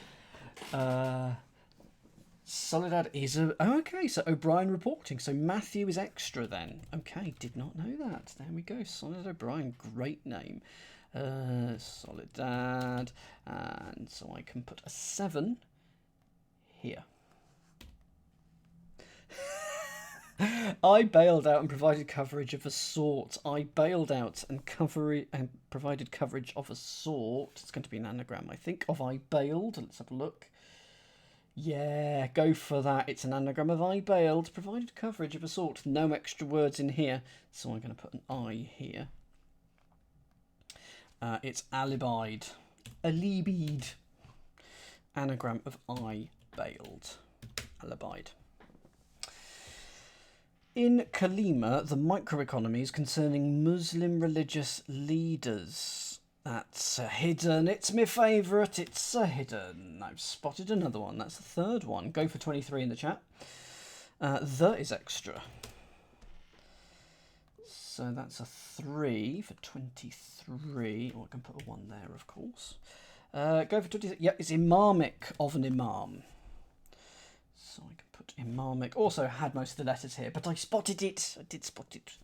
solidad is a, oh, okay, so O'Brien reporting. So Matthew is extra then. Okay, did not know that. There we go. Solid O'Brien, great name. Solidad, and so I can put a 7 here. I bailed out and provided coverage of a sort. I bailed out and provided coverage of a sort. It's going to be an anagram, I think, of I bailed. Let's have a look. Yeah, go for that. It's an anagram of I bailed, provided coverage of a sort. No extra words in here, so I'm going to put an I here. It's alibied. Alibied. Anagram of I bailed. Alibied. In Kalima, the microeconomies concerning Muslim religious leaders. That's a hidden. It's my favourite. It's a hidden. I've spotted another one. That's the third one. Go for 23 in the chat. The is extra. So that's a 3 for 23. Or I can put a 1 there, of course. Go for 26. Yep, it's imamic of an imam. So I can put imamic. Also had most of the letters here, but I spotted it. I did spot it.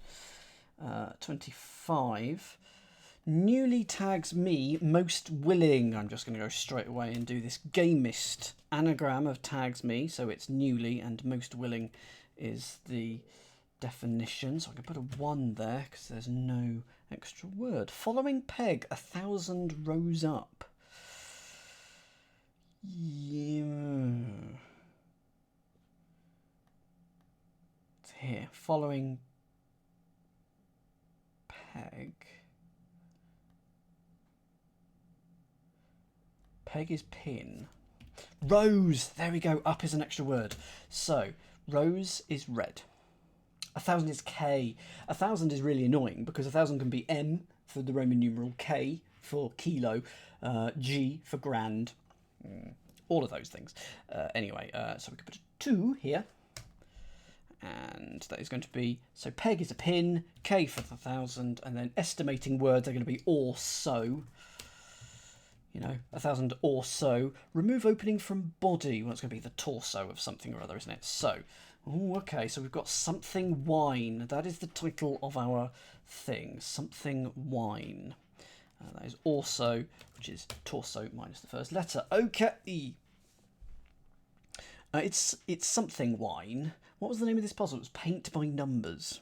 25. Newly tags me most willing. I'm just going to go straight away and do this gamist anagram of tags me. So it's newly, and most willing is the definition. So I can put a 1 there because there's no extra word. Following peg, 1,000 rows up. Yeah. here. Following peg. Peg is pin. Rose. There we go. Up is an extra word. So rose is red. 1,000 is K. 1,000 is really annoying because 1,000 can be M for the Roman numeral, K for kilo, G for grand, all of those things. Anyway, so we could put a 2 here, and that is going to be, so peg is a pin, K for the 1,000, and then estimating words are going to be or so. You know, 1,000 or so. Remove opening from body. Well, it's going to be the torso of something or other, isn't it? So, ooh, okay, so we've got something wine. That is the title of our thing. Something wine. That is also, which is torso minus the first letter. Okay. It's something wine. What was the name of this puzzle? It was paint by numbers.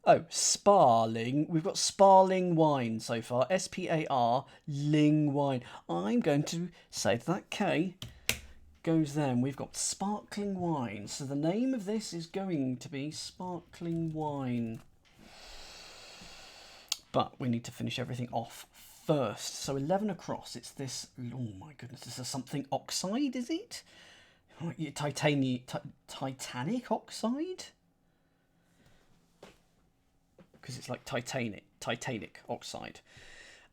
Oh, sparling. We've got sparling wine so far. S-P-A-R-ling wine. I'm going to say that K goes there. And we've got sparkling wine. So the name of this is going to be sparkling wine. But we need to finish everything off first. So 11 across. It's this. Oh my goodness. This is something oxide, is it? Titanic oxide? Because it's like titanic oxide.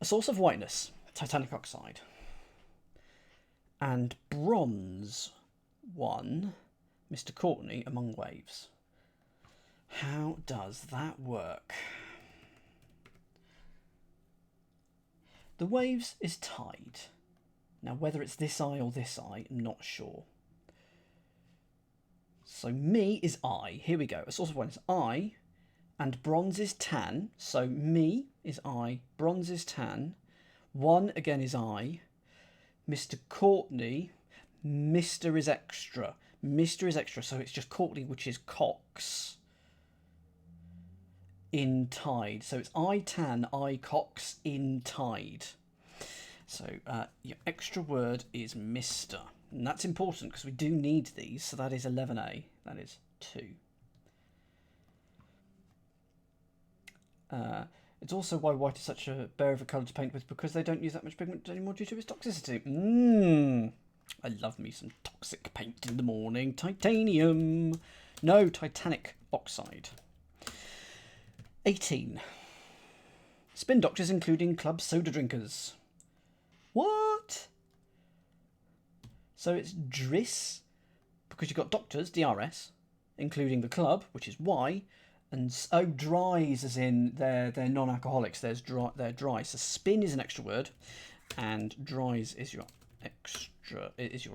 A source of whiteness, titanic oxide. And bronze one, Mr. Courtney among waves. How does that work? The waves is tide. Now whether it's this eye or this eye, I'm not sure. So me is I. Here we go. A source of whiteness, I. And bronze is tan, so me is I, bronze is tan, 1 again is I, Mr. Courtney, Mr. is extra, so it's just Courtney, which is Cox, in tide, so it's I tan, I Cox, in tide. So your extra word is Mr, and that's important because we do need these, so that is 11A, that is 2. It's also why white is such a bear of a colour to paint with, because they don't use that much pigment anymore due to its toxicity. I love me some toxic paint in the morning. Titanium. No, titanic oxide. 18. Spin doctors including club soda drinkers. What? So it's DRIS, because you've got doctors, DRS, including the club, which is Y. And oh, dries as in they're non-alcoholics. They're dry. So spin is an extra word, and dries is your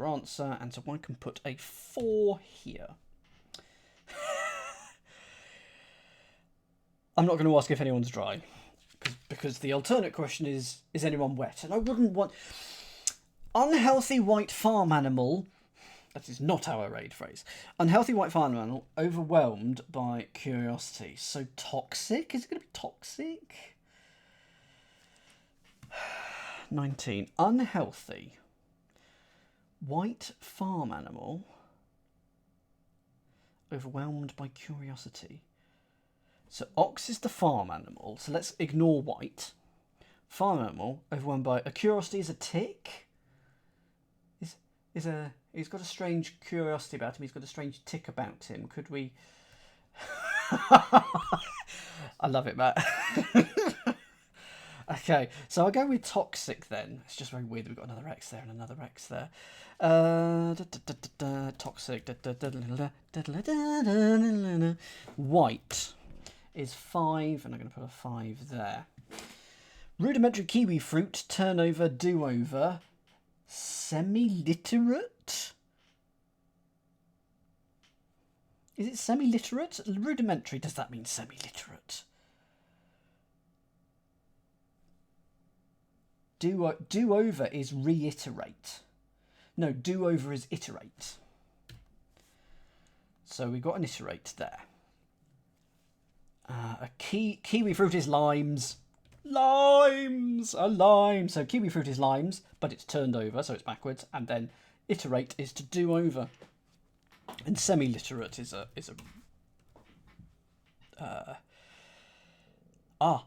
answer. And so I can put a 4 here. I'm not going to ask if anyone's dry, because the alternate question is anyone wet? And I wouldn't want unhealthy white farm animal. That is not our raid phrase. Unhealthy white farm animal overwhelmed by curiosity. So toxic? Is it going to be toxic? 19. Unhealthy white farm animal overwhelmed by curiosity. So ox is the farm animal. So let's ignore white. Farm animal overwhelmed by a curiosity is a tick. He's got a strange curiosity about him. He's got a strange tick about him. Could we? I love it, Matt. Okay, so I'll go with toxic then. It's just very weird that we've got another X there and another X there. Toxic. White is 5, and I'm going to put a 5 there. Rudimentary kiwi fruit, turnover, do-over. Semi-literate? Is it semi-literate? Rudimentary, does that mean semi-literate? Do-over is reiterate. No, do-over is iterate. So we've got an iterate there. A kiwi fruit is limes. Limes! A lime. So kiwi fruit is limes, but it's turned over, so it's backwards. And then iterate is to do over. And semi-literate is a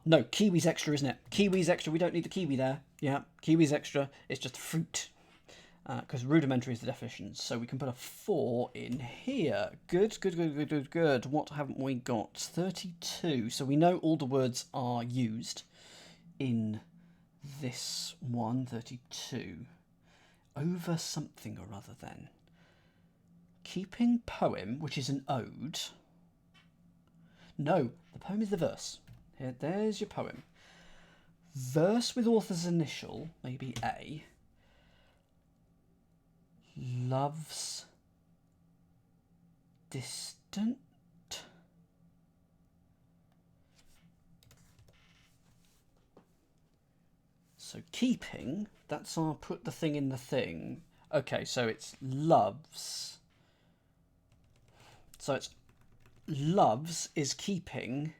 No, kiwi's extra, isn't it? Kiwi's extra. We don't need the kiwi there. Yeah, kiwi's extra. It's just fruit. Because rudimentary is the definition. So we can put a 4 in here. Good, good, good, good, good, good. What haven't we got? 32. So we know all the words are used in this one, 32. Over something or other then. Keeping poem, which is an ode. No, the poem is the verse. Here, there's your poem. Verse with author's initial, maybe A. Loves distant. So keeping, that's our put the thing in the thing. Okay, so it's loves. So it's loves is keeping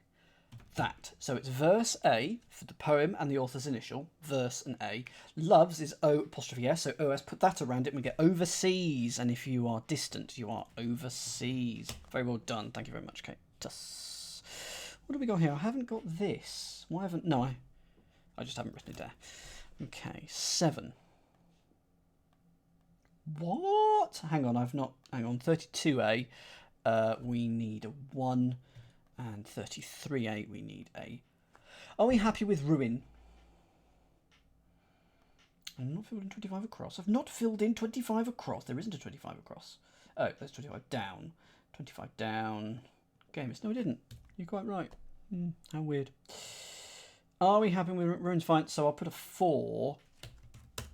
that. So it's verse A for the poem and the author's initial, verse and A. Loves is O apostrophe S, so OS, put that around it and we get overseas. And if you are distant, you are overseas. Very well done. Thank you very much, Kate. What do we got here? I haven't got this. Why haven't... No, I just haven't written it there. Okay, 7. What? Hang on, I've not... Hang on, 32A. We need a 1. And 33A, we need a... Are we happy with ruin? I'm not filled in 25 across. I've not filled in 25 across. There isn't a 25 across. Oh, there's 25 down. 25 down. Gamers. No, we didn't. You're quite right. How weird. Are we happy with ruins? Fine. So I'll put a 4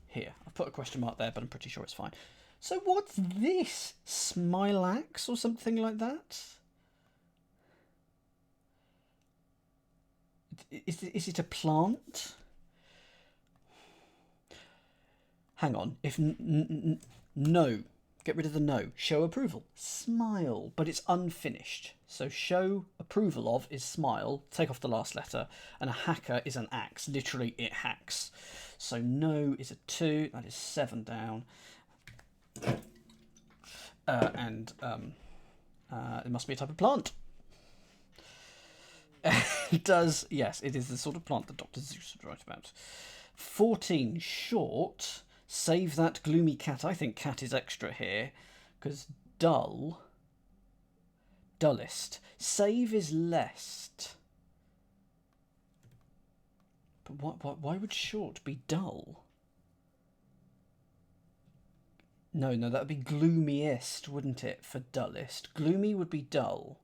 here. I've put a question mark there, but I'm pretty sure it's fine. So what's this? Smilax or something like that? Is it a plant? Hang on. If no, get rid of the no. Show approval. Smile, but it's unfinished. So show approval of is smile. Take off the last letter. And a hacker is an axe. Literally, it hacks. So no is a 2. That is 7 down. It must be a type of plant. It does, yes, it is the sort of plant that Dr. Zeus would write about. 14, short. Save that gloomy cat. I think cat is extra here, because dull, dullest. Save is lest. But why would short be dull? No, that would be gloomiest, wouldn't it, for dullest? Gloomy would be dull.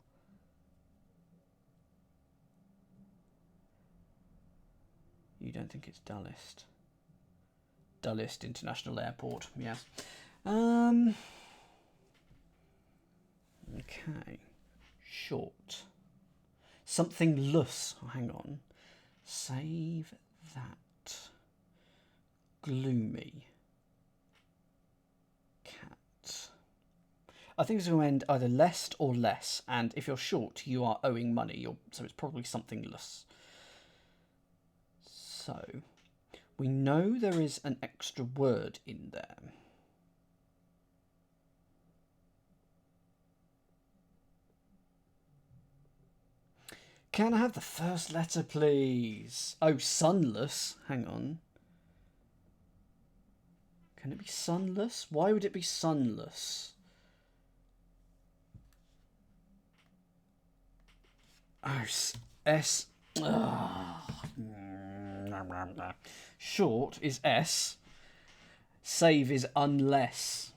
You don't think it's dullest? Dullest International Airport, yes. Okay. Short. Something loose. Oh, hang on. Save that. Gloomy. Cat. I think it's going to end either lest or less, and if you're short, you are owing money, so it's probably something loose. So, we know there is an extra word in there. Can I have the first letter, please? Oh, sunless. Hang on. Can it be sunless? Why would it be sunless? Oh, S. Short is S. Save is unless.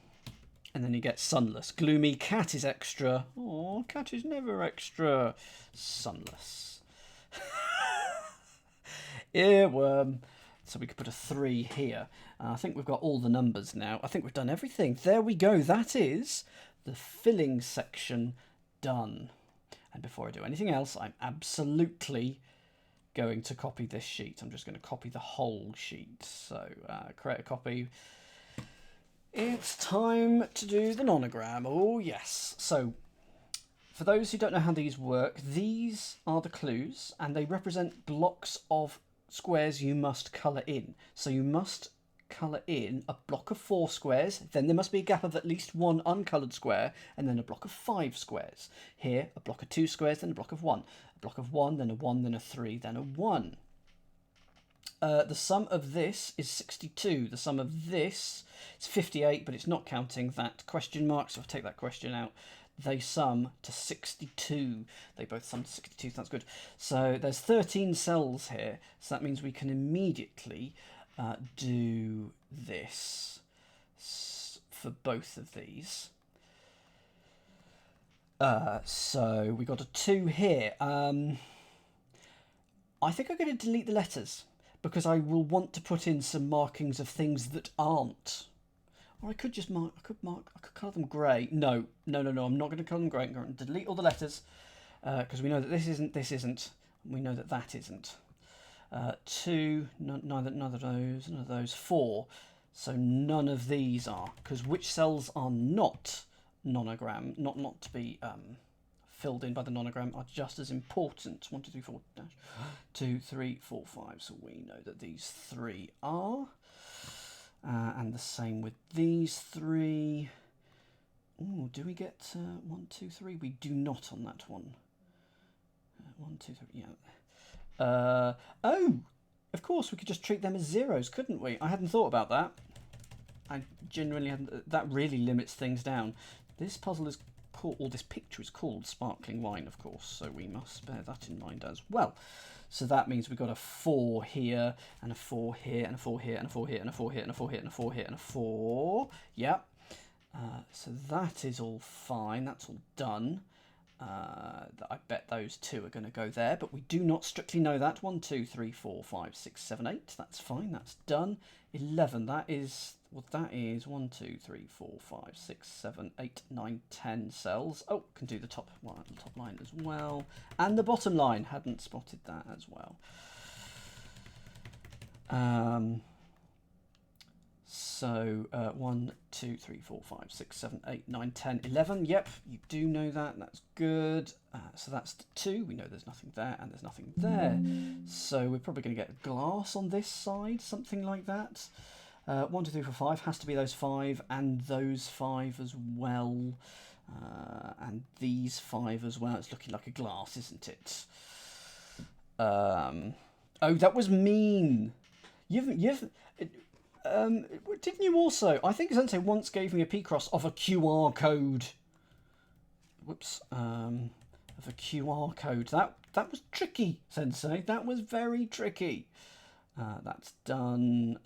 And then you get sunless. Gloomy cat is extra. Oh, cat is never extra. Sunless. Earworm. So we could put a 3 here. I think we've got all the numbers now. I think we've done everything. There we go. That is the filling section done. And before I do anything else, I'm absolutely going to copy this sheet. I'm just going to copy the whole sheet. So create a copy. It's time to do the nonogram. Oh, yes. So for those who don't know how these work, these are the clues, and they represent blocks of squares you must colour in. So you must colour in a block of 4 squares, then there must be a gap of at least 1 uncoloured square, and then a block of 5 squares. Here, a block of 2 squares, then a block of 1. A block of 1, then a 1, then a 3, then a 1. The sum of this is 62. The sum of this is 58, but it's not counting that question mark, so I'll take that question out. They sum to 62. They both sum to 62, so that's good. So there's 13 cells here, so that means we can immediately do this for both of these. So we got a 2 here. I think I'm going to delete the letters, because I will want to put in some markings of things that aren't. Or I could just mark, I could colour them grey. No, I'm not going to colour them grey. I'm going to delete all the letters, because we know that this isn't, we know that that isn't. 2, none of those. 4, so none of these are, because which cells are not nonogram, not to be filled in by the nonogram, are just as important. 1, 2, 3, 4, 2, 3, 4, 5. So we know that these 3 are, and the same with these 3. Oh, do we get 1, 2, 3? We do not on that one. 1, 2, 3. Yeah. Oh, of course we could just treat them as zeros, couldn't we? I hadn't thought about that. I genuinely hadn't. That really limits things down. This puzzle is called, or this picture is called Sparkling Wine, of course, so we must bear that in mind as well. So that means we've got a 4 here, and a 4 here, and a 4 here, and a 4 here, and a 4 here, and a 4 here, and a 4 here, and a 4. Yep. So that is all fine. That's all done. I bet those 2 are going to go there, but we do not strictly know that. 1, 2, 3, 4, 5, 6, 7, 8. That's fine. That's done. 11. That is... Well, that is 1, 2, 3, 4, 5, 6, 7, 8, 9, 10 cells. Oh, can do the top line as well. And the bottom line. Hadn't spotted that as well. So 1, 2, 3, 4, 5, 6, 7, 8, 9, 10, 11. Yep, you do know that. That's good. So that's 2. We know there's nothing there and there's nothing there. So we're probably going to get glass on this side, something like that. 1, 2, 3, 4, 5 has to be those 5 and those 5 as well, and these 5 as well. It's looking like a glass, isn't it? Oh, that was mean. Didn't you also? I think Sensei once gave me a P-cross of a QR code. Whoops. Of a QR code. That was tricky, Sensei. That was very tricky. That's done.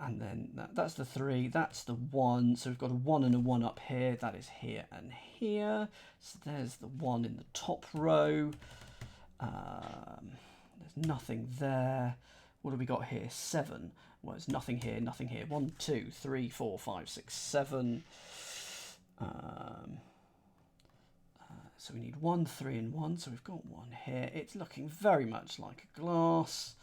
And then that's the 3, that's the 1, so we've got a 1 and a 1 up here, that is here and here, so there's the 1 in the top row. There's nothing there. What have we got here? 7. Well, there's nothing here, nothing here. 1, 2, 3, 4, 5, 6, 7. So we need 1, 3 and 1, so we've got 1 here. It's looking very much like a glass.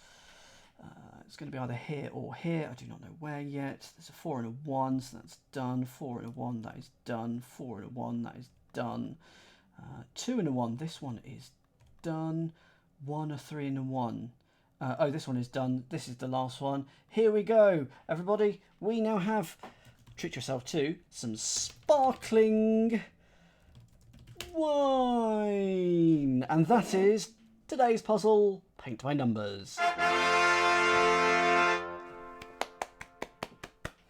It's going to be either here or here. I do not know where yet. There's a 4 and a 1, so that's done. 4 and a 1, that is done. 4 and a 1, that is done. 2 and a 1, this one is done. 1, a 3 and a 1. Oh, this one is done. This is the last one. Here we go, everybody. We now have, treat yourself to, some sparkling wine. And that is today's puzzle, Paint by Numbers.